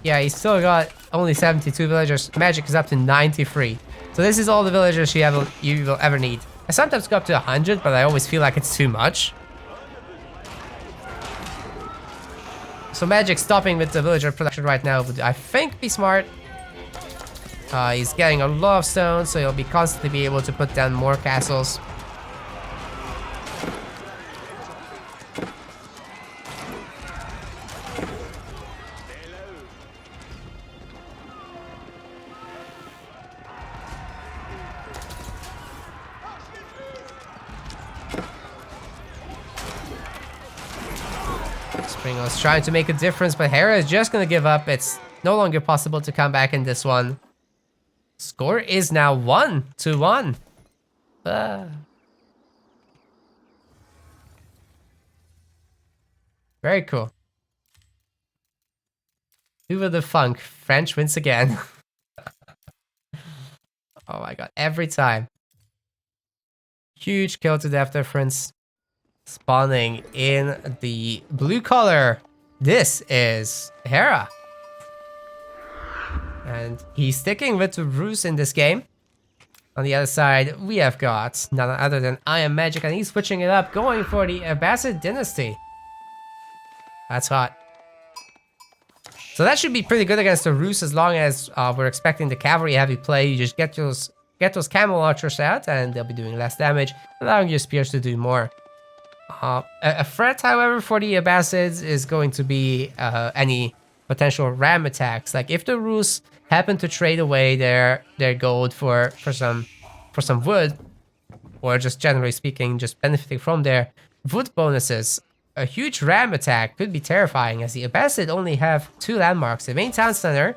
yeah, he's still got only 72 villagers. Magic is up to 93. So this is all the villagers you will ever need. I sometimes go up to 100, but I always feel like it's too much. So Magic stopping with the villager production right now would, I think, be smart. He's getting a lot of stones, so he'll be constantly be able to put down more castles. Springle's trying to make a difference, but Hera is just gonna give up. It's no longer possible to come back in this one. Score is now 1-1. Very cool. Who will the funk? French wins again. Oh my god, every time. Huge kill to death difference. Spawning in the blue color. This is Hera. And he's sticking with the ruse in this game. On the other side, we have got none other than I Am Magic, and he's switching it up, going for the Abbasid dynasty. That's hot. So that should be pretty good against the ruse, as long as we're expecting the cavalry heavy play. You just get those camel archers out, and they'll be doing less damage, allowing your spears to do more. A threat, however, for the Abbasids is going to be any potential ram attacks. Like if the Rus happen to trade away their gold for some wood, or just generally speaking, just benefiting from their wood bonuses, a huge ram attack could be terrifying, as the Abbasid only have 2 landmarks: the main town center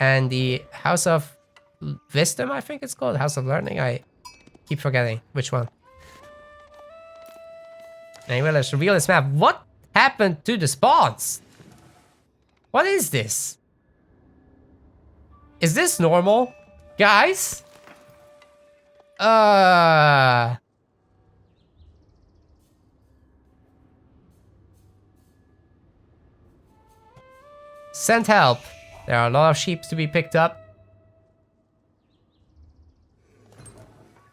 and the House of Wisdom, I think it's called, House of Learning. I keep forgetting which one. Anyway, let's reveal this map. What happened to the spawns? What is this? Is this normal? Guys? Send help. There are a lot of sheep to be picked up.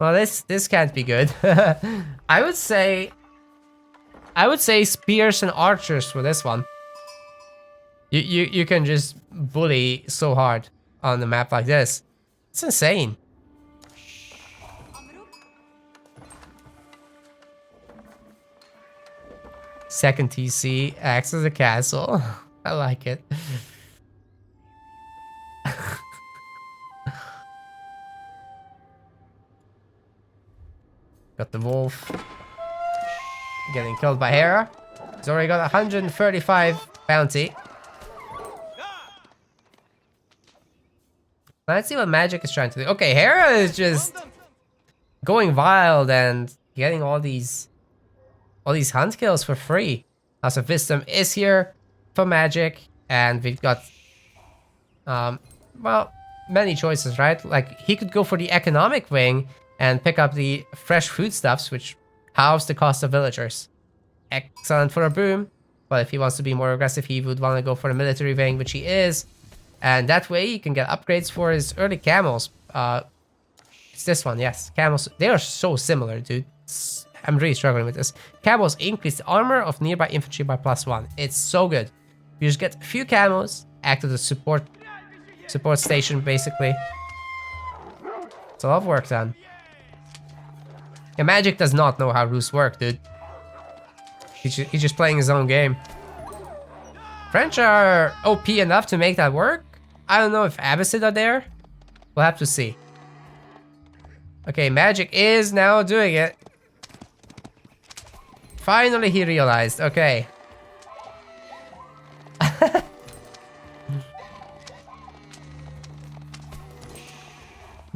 Well, this can't be good. I would say spears and archers for this one. You can just bully so hard on the map like this. It's insane. Second TC acts as a castle. I like it. Got the wolf. Getting killed by Hera. He's already got 135 bounty. Let's see what Magic is trying to do. Okay, Hera is just going wild and getting all these hunt kills for free. House of Wisdom is here for Magic, and we've got well, many choices, right? Like he could go for the economic wing and pick up the fresh foodstuffs, which halves the cost of villagers. Excellent for a boom, but if he wants to be more aggressive, he would want to go for the military wing, which he is. And that way he can get upgrades for his early camels. It's this one, yes. Camels, they are so similar, dude. I'm really struggling with this. Camels increase the armor of nearby infantry by +1. It's so good. You just get a few camels, act as a support station, basically. It's a lot of work done. And Magic does not know how Rus work, dude. He's just playing his own game. French are OP enough to make that work. I don't know if Abbasid are there. We'll have to see. Okay, Magic is now doing it. Finally he realized. Okay.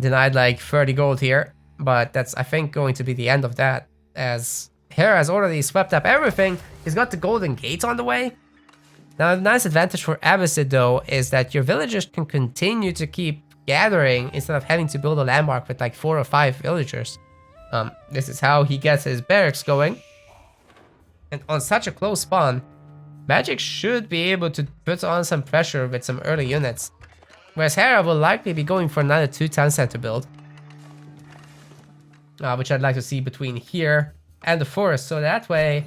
Denied like 30 gold here. But that's, I think, going to be the end of that. As Hera has already swept up everything. He's got the golden gate on the way. Now, a nice advantage for Abbasid, though, is that your villagers can continue to keep gathering instead of having to build a landmark with like 4 or 5 villagers. This is how he gets his barracks going. And on such a close spawn, Magic should be able to put on some pressure with some early units. Whereas Hera will likely be going for another 2 town center build. Which I'd like to see between here and the forest, so that way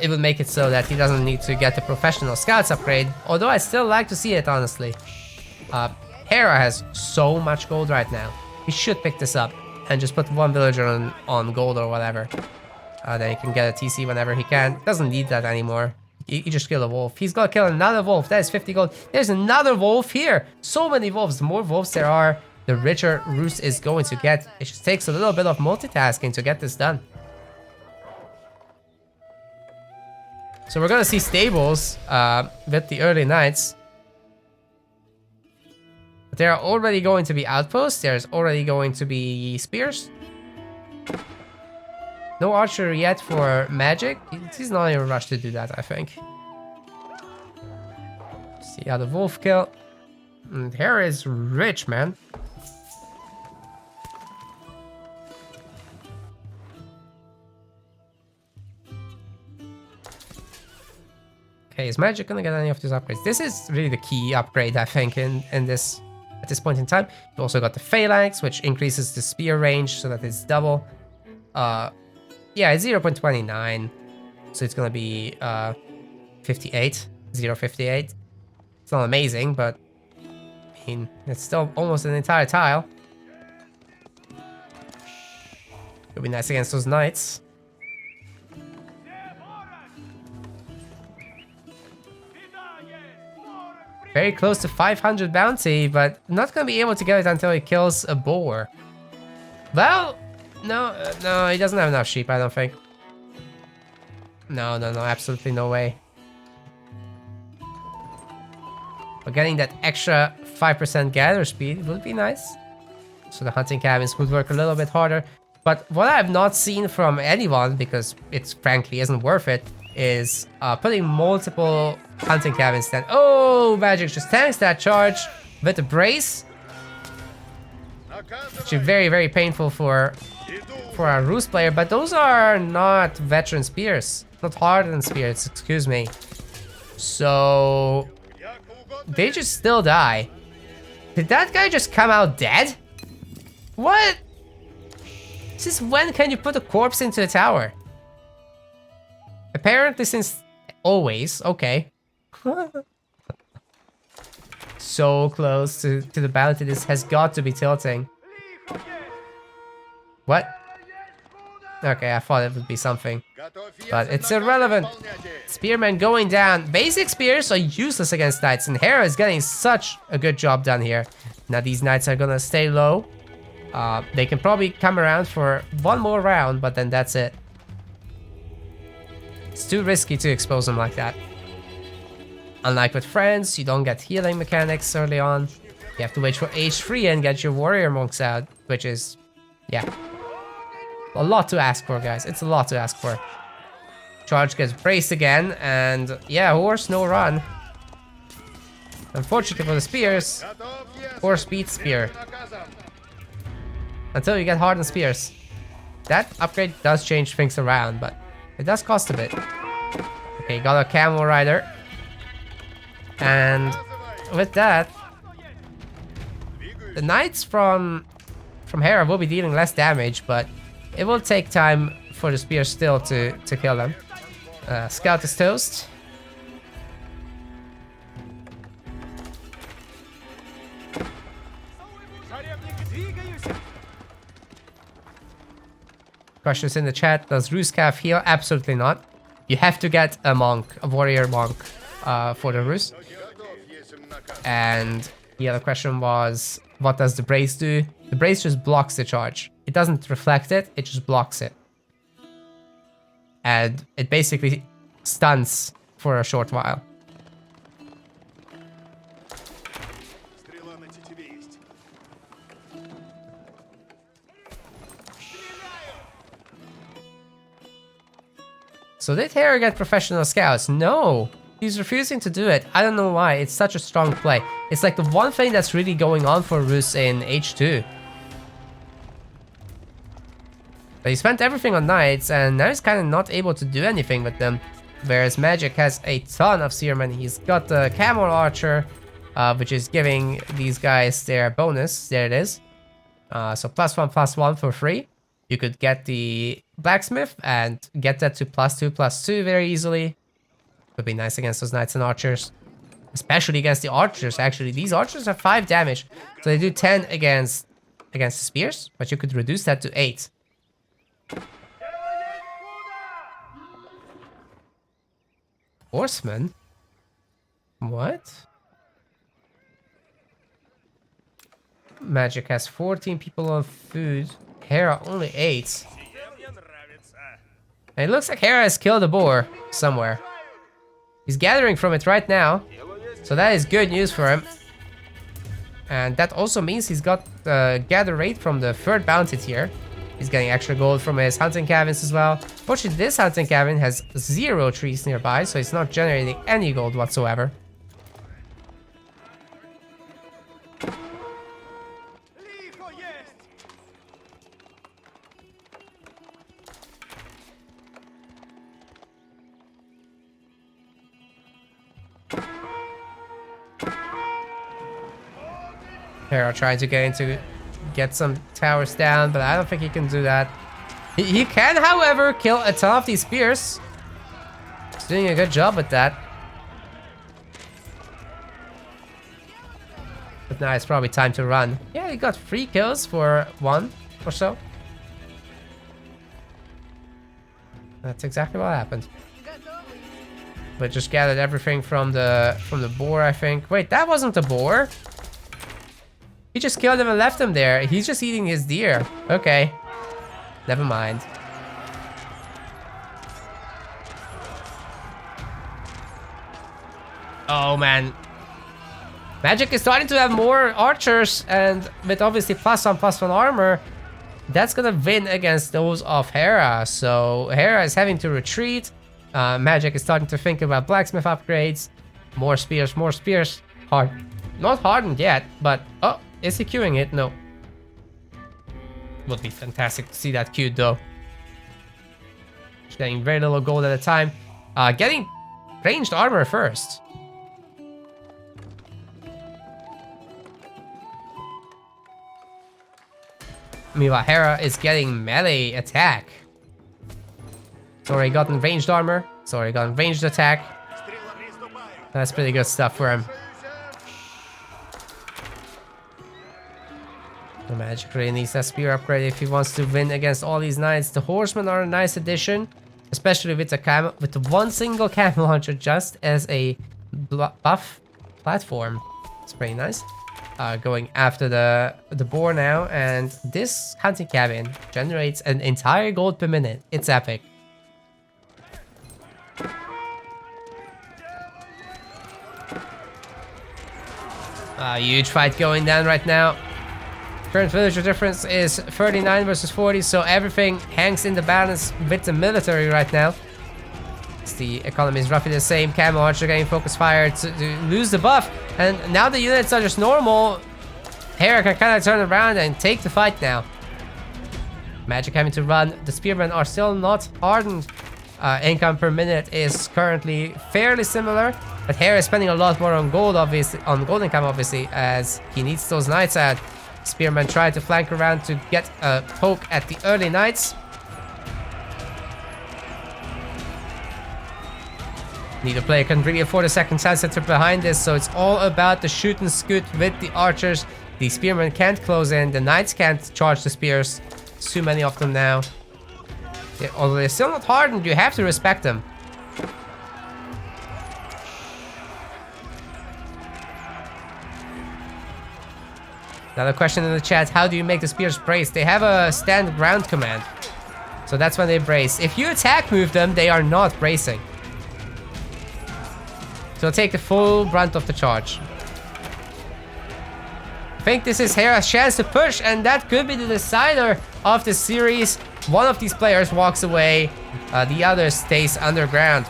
it will make it so that he doesn't need to get the professional scouts upgrade, although I still like to see it, honestly. Hera has so much gold right now. He should pick this up and just put 1 villager on gold or whatever. Then he can get a TC whenever he can. Doesn't need that anymore. He just killed a wolf. He's gonna kill another wolf. That is 50 gold. There's another wolf here. So many wolves. The more wolves there are, the richer Rus is going to get. It just takes a little bit of multitasking to get this done. So we're gonna see stables with the early knights. There are already going to be outposts. There's already going to be spears. No archer yet for Magic. He's not in a rush to do that, I think. See how the wolf kill. And Hera is rich, man. Okay, is Magic gonna get any of these upgrades? This is really the key upgrade, I think, in this at this point in time. You also got the phalanx, which increases the spear range so that it's double. Yeah, it's 0.29, so it's gonna be 58, 0.58. It's not amazing, but I mean, it's still almost an entire tile. It'll be nice against those knights. Very close to 500 bounty, but not gonna be able to get it until he kills a boar. Well, no, he doesn't have enough sheep, I don't think. No, absolutely no way. But getting that extra 5% gather speed would be nice. So the hunting cabins would work a little bit harder. But what I've not seen from anyone, because it frankly isn't worth it, is putting multiple hunting cabins then. Oh, Magic just tanks that charge with the brace. Actually very, very painful for a Rus player, but those are not veteran spears. Not hardened spears, excuse me. So they just still die. Did that guy just come out dead? What? Since when can you put a corpse into a tower? Apparently since always, okay. So close to the bounty, this has got to be tilting. What? Okay, I thought it would be something, but it's irrelevant. Spearmen going down. Basic spears are useless against knights, and Hera is getting such a good job done here. Now these knights are gonna stay low. They can probably come around for 1 more round, but then that's it. It's too risky to expose them like that. Unlike with friends, you don't get healing mechanics early on. You have to wait for age 3 and get your warrior monks out, which is, yeah, a lot to ask for, guys. It's a lot to ask for. Charge gets braced again, and yeah, horse no run. Unfortunately for the spears, horse beats spear. Until you get hardened spears. That upgrade does change things around, but it does cost a bit. Okay, got a camel rider. And with that, the knights from Hera will be dealing less damage, but it will take time for the spear still to kill them. Scout is toast. Questions in the chat. Does Ruscav heal? Absolutely not. You have to get a monk, a warrior monk, for the Rus. And the other question was, what does the brace do? The brace just blocks the charge. It doesn't reflect it, it just blocks it. And it basically stuns for a short while. So did Hera get professional scouts? No. He's refusing to do it. I don't know why. It's such a strong play. It's like the one thing that's really going on for Rus in H2. But he spent everything on knights, and now he's kind of not able to do anything with them. Whereas Magic has a ton of Spearmen. He's got the Camel Archer, which is giving these guys their bonus. There it is. So +1/+1 for free. You could get the Blacksmith and get that to +2/+2 very easily. Would be nice against those Knights and Archers. Especially against the Archers, actually. These Archers have 5 damage. So they do 10 against the Spears, but you could reduce that to 8. Horsemen? What? Magic has 14 people on food. Hera only 8. And it looks like Hera has killed a boar somewhere. He's gathering from it right now. So that is good news for him. And that also means he's got the gather rate from the 3rd bounty tier. He's getting extra gold from his hunting cabins as well. Fortunately, this hunting cabin has 0 trees nearby, so it's not generating any gold whatsoever. Hera trying to get some towers down, but I don't think he can do that. He can, however, kill a ton of these spears. He's doing a good job with that. But now it's probably time to run. Yeah, he got 3 kills for 1 or so. That's exactly what happened. But just gathered everything from the boar, I think. Wait, that wasn't the boar. He just killed him and left him there. He's just eating his deer. Okay. Never mind. Oh, man. Magic is starting to have more archers, and with obviously +1/+1 armor, that's gonna win against those of Hera. So Hera is having to retreat. Magic is starting to think about blacksmith upgrades. More spears, more spears. Hard. Not hardened yet, but... Oh, is he queuing it? No. Would be fantastic to see that queued though. Just getting very little gold at a time. Getting ranged armor first. Meanwhile, Hera is getting melee attack. It's already gotten ranged armor. It's already gotten ranged attack. That's pretty good stuff for him. The Magic really needs that spear upgrade if he wants to win against all these knights. The horsemen are a nice addition, especially with the one single camel launcher just as a buff platform. It's pretty nice. Going after the boar now, and this hunting cabin generates an entire gold per minute. It's epic. Huge fight going down right now. Current villager difference is 39 versus 40, so everything hangs in the balance with the military right now. The economy is roughly the same. Camel Archer getting focus fire to lose the buff, and now the units are just normal. Hera can kind of turn around and take the fight now. Magic having to run. The spearmen are still not hardened. Income per minute is currently fairly similar, but Hera is spending a lot more on gold, obviously, on gold income, obviously, as he needs those knights out. Spearmen try to flank around to get a poke at the early knights. Neither player can really afford a second Sunsetter behind this, so it's all about the shoot and scoot with the archers. The spearmen can't close in, the knights can't charge the spears. There's too many of them now. Yeah, although they're still not hardened, you have to respect them. Another question in the chat, how do you make the spears brace? They have a stand ground command, so that's when they brace. If you attack move them, they are not bracing. So take the full brunt of the charge. I think this is Hera's chance to push, and that could be the decider of the series. One of these players walks away, the other stays underground.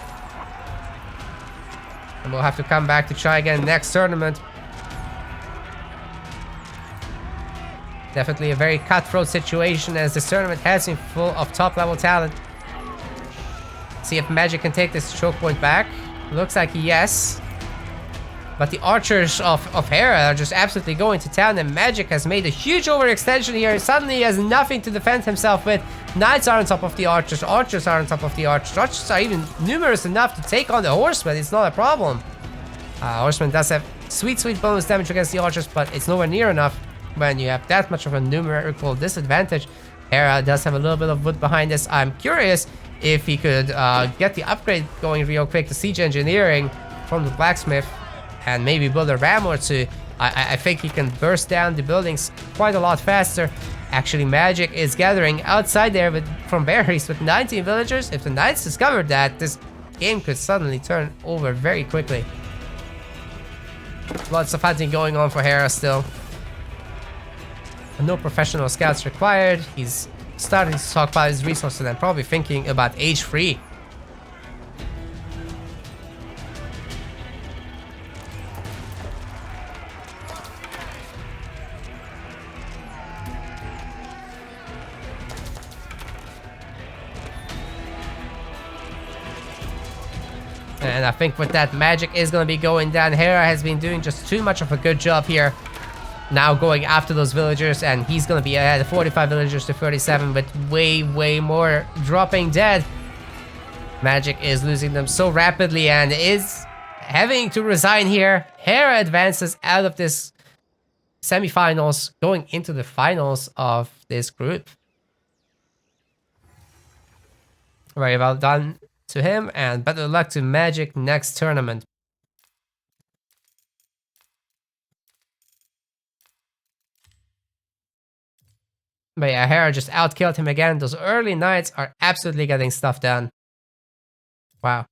And we'll have to come back to try again next tournament. Definitely a very cutthroat situation as this tournament has been full of top level talent. See if Magic can take this choke point back. Looks like yes. But the archers of Hera are just absolutely going to town, and Magic has made a huge overextension here. Suddenly he has nothing to defend himself with. Knights are on top of the archers. Archers are on top of the archers. Archers are even numerous enough to take on the horsemen. It's not a problem. Horseman does have sweet bonus damage against the archers, but it's nowhere near enough when you have that much of a numerical disadvantage. Hera does have a little bit of wood behind this. I'm curious if he could get the upgrade going real quick, the siege engineering from the blacksmith, and maybe build a ram or two. I think he can burst down the buildings quite a lot faster. Actually, Magic is gathering outside there from berries with 19 villagers. If the knights discovered that, this game could suddenly turn over very quickly. Lots of hunting going on for Hera still. No professional scouts required. He's starting to talk about his resources and probably thinking about age 3. And I think with that, Magic is going to be going down. Hera has been doing just too much of a good job here. Now going after those villagers, and he's going to be ahead of 45 villagers to 37 with way more dropping dead. Magic is losing them so rapidly and is having to resign here. Hera advances out of this semifinals, going into the finals of this group. Very well done to him, and better luck to Magic next tournament. But yeah, Hera just outkilled him again. Those early knights are absolutely getting stuff done. Wow.